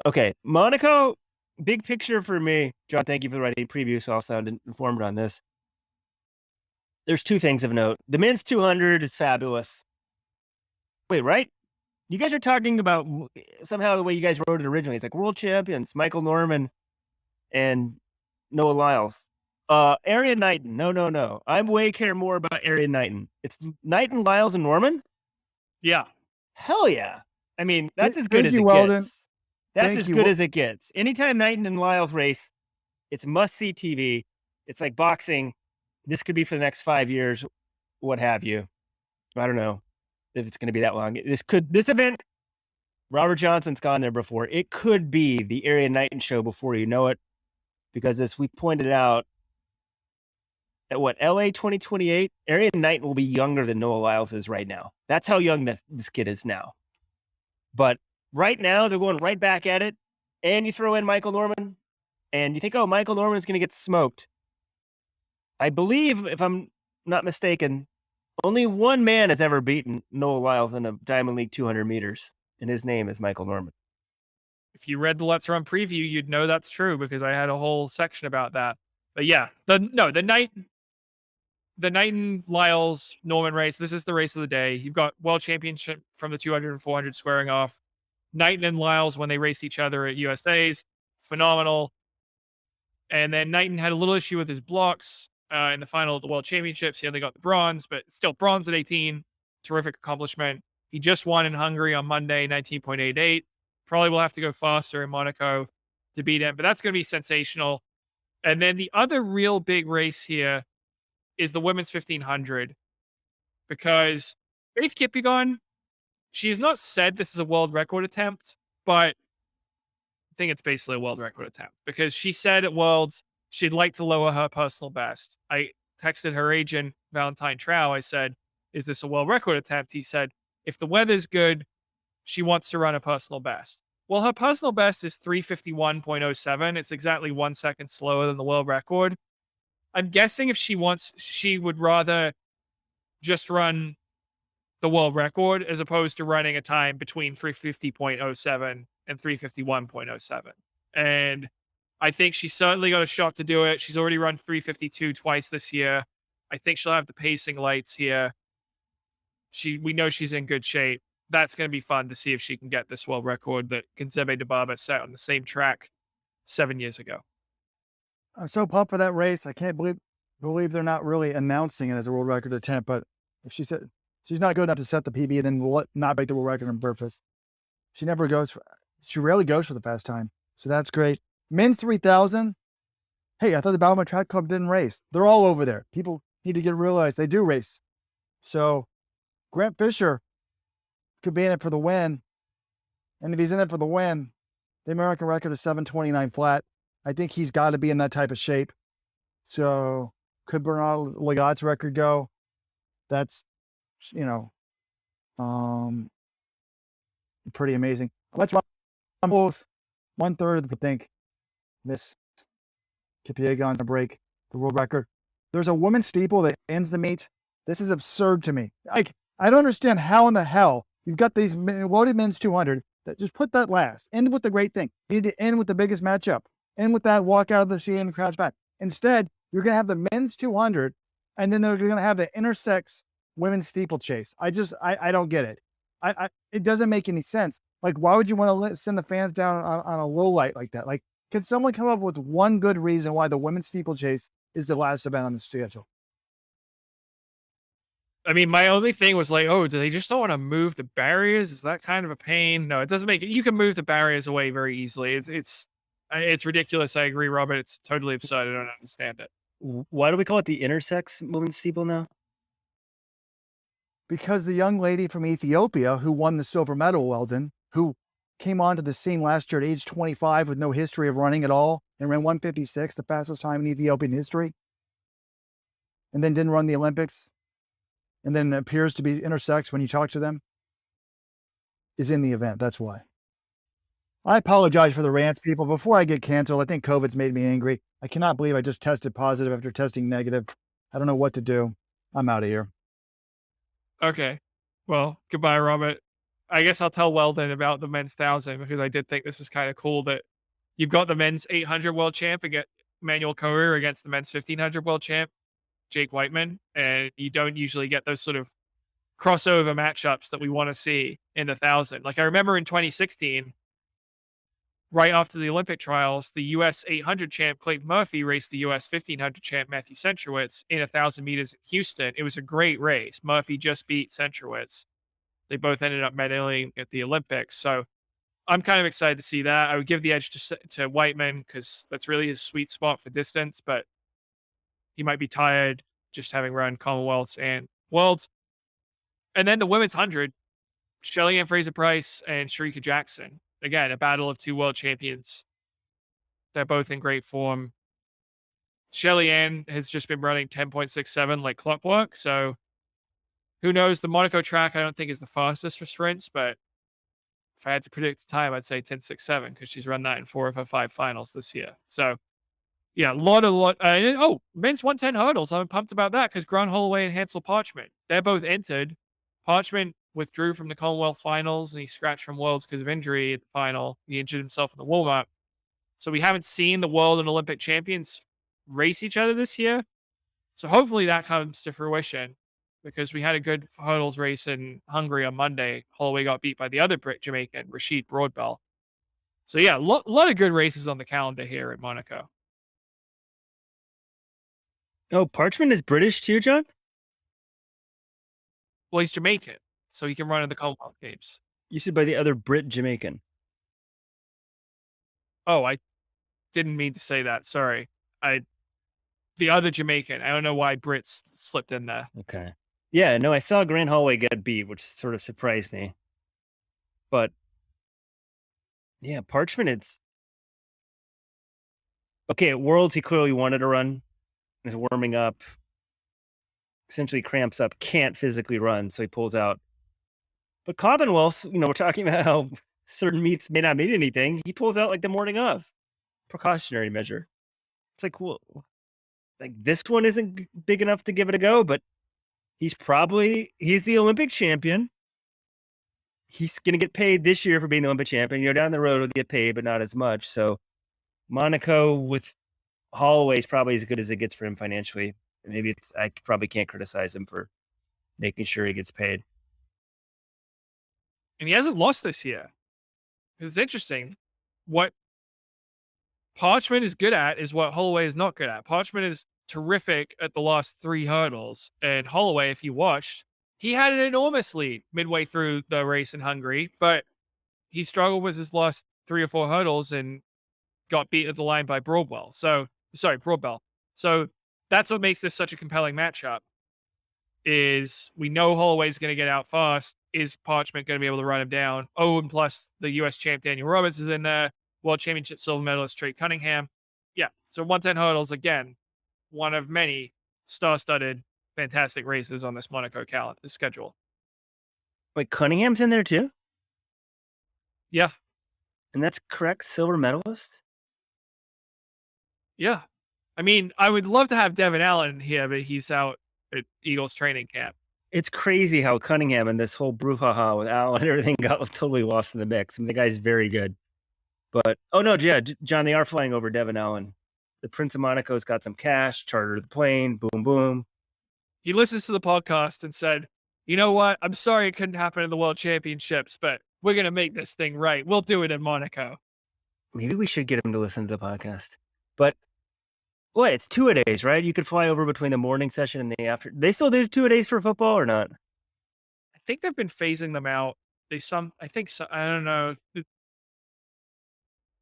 Okay, Monaco, big picture for me. John, thank you for the writing preview, so I'll sound informed on this. There's two things of note. The men's 200 is fabulous. Wait, right? You guys are talking about somehow the way you guys wrote it originally. It's like world champions, Michael Norman and Noah Lyles. Erriyon Knighton. No. I way care more about Erriyon Knighton. It's Knighton, Lyles, and Norman? Yeah. Hell yeah. I mean, that's as good Thank as you, it Weldon. gets. That's Thank as you. good as it gets. Anytime Knighton and Lyles race, it's must-see TV. It's like boxing. This could be for the next 5 years, what have you. I don't know if it's going to be that long. This event, Robert Johnson's gone there before. It could be the Erriyon Knighton show before you know it, because as we pointed out, at LA 2028, Erriyon Knighton will be younger than Noah Lyles is right now. That's how young this kid is now. But right now, they're going right back at it, and you throw in Michael Norman, and you think, oh, Michael Norman is going to get smoked. I believe, if I'm not mistaken, only one man has ever beaten Noah Lyles in a Diamond League 200 meters, and his name is Michael Norman. If you read the Let's Run preview, you'd know that's true because I had a whole section about that. But yeah, the Knighton Lyles Norman race. This is the race of the day. You've got world championship from the 200 and 400 squaring off. Knighton and Lyles, when they raced each other at USA's, phenomenal. And then Knighton had a little issue with his blocks in the final of the world championships. He only got the bronze, but still bronze at 18. Terrific accomplishment. He just won in Hungary on Monday, 19.88. Probably will have to go faster in Monaco to beat him, but that's going to be sensational. And then the other real big race here is the women's 1500, because Faith Kipyegon, she has not said this is a world record attempt, but I think it's basically a world record attempt, because she said at Worlds she'd like to lower her personal best. I texted her agent, Valentine Trow. I said, is this a world record attempt? He said, if the weather's good, she wants to run a personal best. Well, her personal best is 351.07. It's exactly 1 second slower than the world record. I'm guessing if she would rather just run the world record as opposed to running a time between 350.07 and 351.07. And I think she's certainly got a shot to do it. She's already run 352 twice this year. I think she'll have the pacing lights here. We know she's in good shape. That's going to be fun to see if she can get this world record that Kenzebe Dibaba set on the same track 7 years ago. I'm so pumped for that race. I can't believe they're not really announcing it as a world record attempt. But if she said she's not good enough to set the PB, then not break the world record on purpose. She rarely goes for the fast time. So that's great. Men's 3000. Hey, I thought the Baltimore Track Club didn't race. They're all over there. People need to realize they do race. So Grant Fisher could be in it for the win. And if he's in it for the win, the American record is 7:29 flat. I think he's got to be in that type of shape. So could Bernard Lagat's record go? That's, pretty amazing. Let's run almost 1/3, I think. Miss Kipyegon's break the world record. There's a women's steeple that ends the meet. This is absurd to me. Like, I don't understand how in the hell you've got these loaded men's 200 that just put that last. End with the great thing. You need to end with the biggest matchup. End with that walk out of the sea and crouch back. Instead, you're going to have the men's 200, and then they're going to have the intersex women's steeplechase. I don't get it. It doesn't make any sense. Like, why would you want to send the fans down on a low light like that? Like, can someone come up with one good reason why the women's steeplechase is the last event on the schedule? I mean, my only thing was like, oh, do they just don't want to move the barriers? Is that kind of a pain? No, it doesn't make it. You can move the barriers away very easily. It's ridiculous. I agree, Robert. It's totally absurd. I don't understand it. Why do we call it the intersex women's steeple now? Because the young lady from Ethiopia who won the silver medal, Weldon, who came onto the scene last year at age 25 with no history of running at all and ran 1:56, the fastest time in Ethiopian history, and then didn't run the Olympics, and then appears to be intersex when you talk to them, is in the event. That's why. I apologize for the rants, people. Before I get canceled, I think COVID's made me angry. I cannot believe I just tested positive after testing negative. I don't know what to do. I'm out of here. Okay. Well, goodbye, Robert. I guess I'll tell Weldon about the men's 1,000 because I did think this is kind of cool that you've got the men's 800 world champ against Manuel Carrera against the men's 1,500 world champ, Jake Whiteman. And you don't usually get those sort of crossover matchups that we want to see in the 1,000. Like I remember in 2016, right after the Olympic trials, the US 800 champ Clayton Murphy raced the US 1,500 champ Matthew Centrowitz in 1,000 meters in Houston. It was a great race. Murphy just beat Centrowitz. They both ended up medaling at the Olympics. So I'm kind of excited to see that. I would give the edge to Whiteman because that's really his sweet spot for distance, but he might be tired just having run Commonwealths and Worlds. And then the women's 100, Shelly Ann Fraser-Price and Sharika Jackson. Again, a battle of two world champions. They're both in great form. Shelly Ann has just been running 10.67 like clockwork. So who knows? The Monaco track, I don't think is the fastest for sprints, but if I had to predict the time, I'd say 10.67 because she's run that in 4 of her 5 finals this year. So yeah, men's 110 hurdles. I'm pumped about that because Grant Holloway and Hansel Parchment, they're both entered. Parchment withdrew from the Commonwealth finals and he scratched from Worlds because of injury at the final. He injured himself in the warm-up. So we haven't seen the world and Olympic champions race each other this year. So hopefully that comes to fruition because we had a good hurdles race in Hungary on Monday. Holloway got beat by the other Jamaican, Rashid Broadbell. So yeah, a lot of good races on the calendar here at Monaco. Oh, Parchment is British too, John? Well, he's Jamaican, so he can run in the Commonwealth Games. You said by the other Brit Jamaican. Oh, I didn't mean to say that. Sorry. The other Jamaican. I don't know why Brits slipped in there. Okay. Yeah, no, I saw Grant Holloway get beat, which sort of surprised me. But yeah, Parchment, it's okay. At Worlds, he clearly wanted to run. He's warming up. Essentially cramps up, can't physically run, so he pulls out. But Commonwealth, we're talking about how certain meets may not mean anything. He pulls out like the morning of. Precautionary measure. It's like, cool. Like this one isn't big enough to give it a go, but he's the Olympic champion. He's going to get paid this year for being the Olympic champion. Down the road, he'll get paid, but not as much. So Monaco with Holloway is probably as good as it gets for him financially. Maybe I probably can't criticize him for making sure he gets paid. And he hasn't lost this year. It's interesting. What Parchment is good at is what Holloway is not good at. Parchment is terrific at the last 3 hurdles. And Holloway, if you watched, he had an enormous lead midway through the race in Hungary, but he struggled with his last 3 or 4 hurdles and got beat at the line by Broadbell. So that's what makes this such a compelling matchup. Is we know Holloway's going to get out fast. Is Parchment going to be able to run him down? Oh, and plus the U.S. champ Daniel Roberts is in there. World Championship silver medalist Trey Cunningham. Yeah, so 110 hurdles, again, one of many star-studded, fantastic races on this Monaco schedule. Wait, Cunningham's in there too? Yeah. And that's correct, silver medalist? Yeah. I mean, I would love to have Devin Allen here, but he's out at Eagles training camp. It's crazy how Cunningham and this whole brouhaha with Allen and everything got totally lost in the mix. I mean, the guy's very good. But, oh no, yeah, John, they are flying over Devin Allen. The Prince of Monaco's got some cash, chartered the plane, boom, boom. He listens to the podcast and said, you know what? I'm sorry it couldn't happen in the World Championships, but we're going to make this thing right. We'll do it in Monaco. Maybe we should get him to listen to the podcast. But, what? It's 2-a-days, right? You could fly over between the morning session and the after. They still do 2-a-days for football or not? I think they've been phasing them out. I don't know.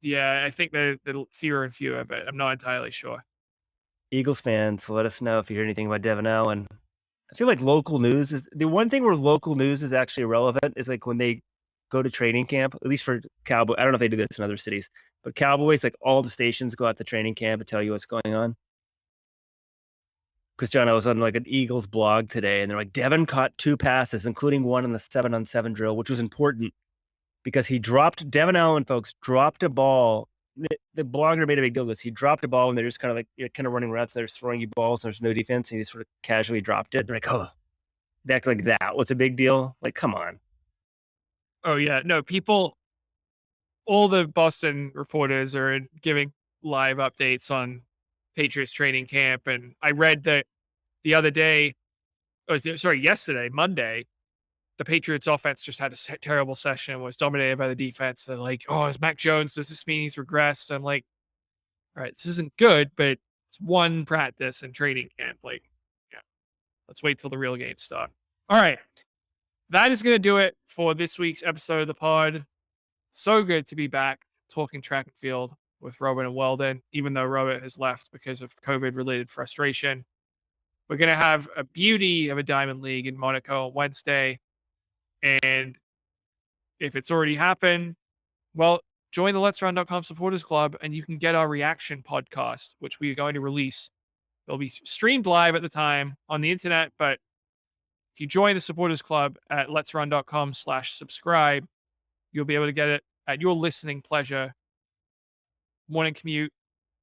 Yeah, I think they're fewer and fewer of it. I'm not entirely sure. Eagles fans, let us know if you hear anything about Devin Allen. I feel like local news is the one thing where local news is actually relevant is like when they go to training camp, at least for Cowboy. I don't know if they do this in other cities, but Cowboys, like all the stations go out to training camp to tell you what's going on. Because John, I was on like an Eagles blog today and they're like, Devin caught 2 passes, including one in the 7-on-7 drill, which was important because Devin Allen, folks, dropped a ball. The blogger made a big deal of this. He dropped a ball and they're just kind of like, you're kind of running routes. They're just throwing you balls. And there's no defense. And he just sort of casually dropped it. They're like, oh, they act like that was a big deal. Like, come on. Oh yeah, no, people, all the Boston reporters are giving live updates on Patriots training camp, and I read that the other day, yesterday, Monday, the Patriots offense just had a terrible session, was dominated by the defense. They're like, "Oh, is Mac Jones? Does this mean he's regressed?" I'm like, "All right, this isn't good, but it's one practice and training camp. Like, yeah, let's wait till the real games start." All right, that is going to do it for this week's episode of the pod. So good to be back talking track and field with Robert and Weldon, even though Robert has left because of COVID-related frustration. We're going to have a beauty of a Diamond League in Monaco on Wednesday. And if it's already happened, well, join the Let'sRun.com supporters club and you can get our reaction podcast, which we are going to release. It'll be streamed live at the time on the internet, but if you join the supporters club at Let'sRun.com/subscribe, you'll be able to get it at your listening pleasure. Morning commute,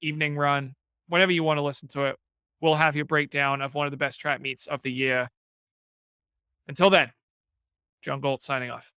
evening run, whenever you want to listen to it. We'll have your breakdown of one of the best track meets of the year. Until then, John Galt signing off.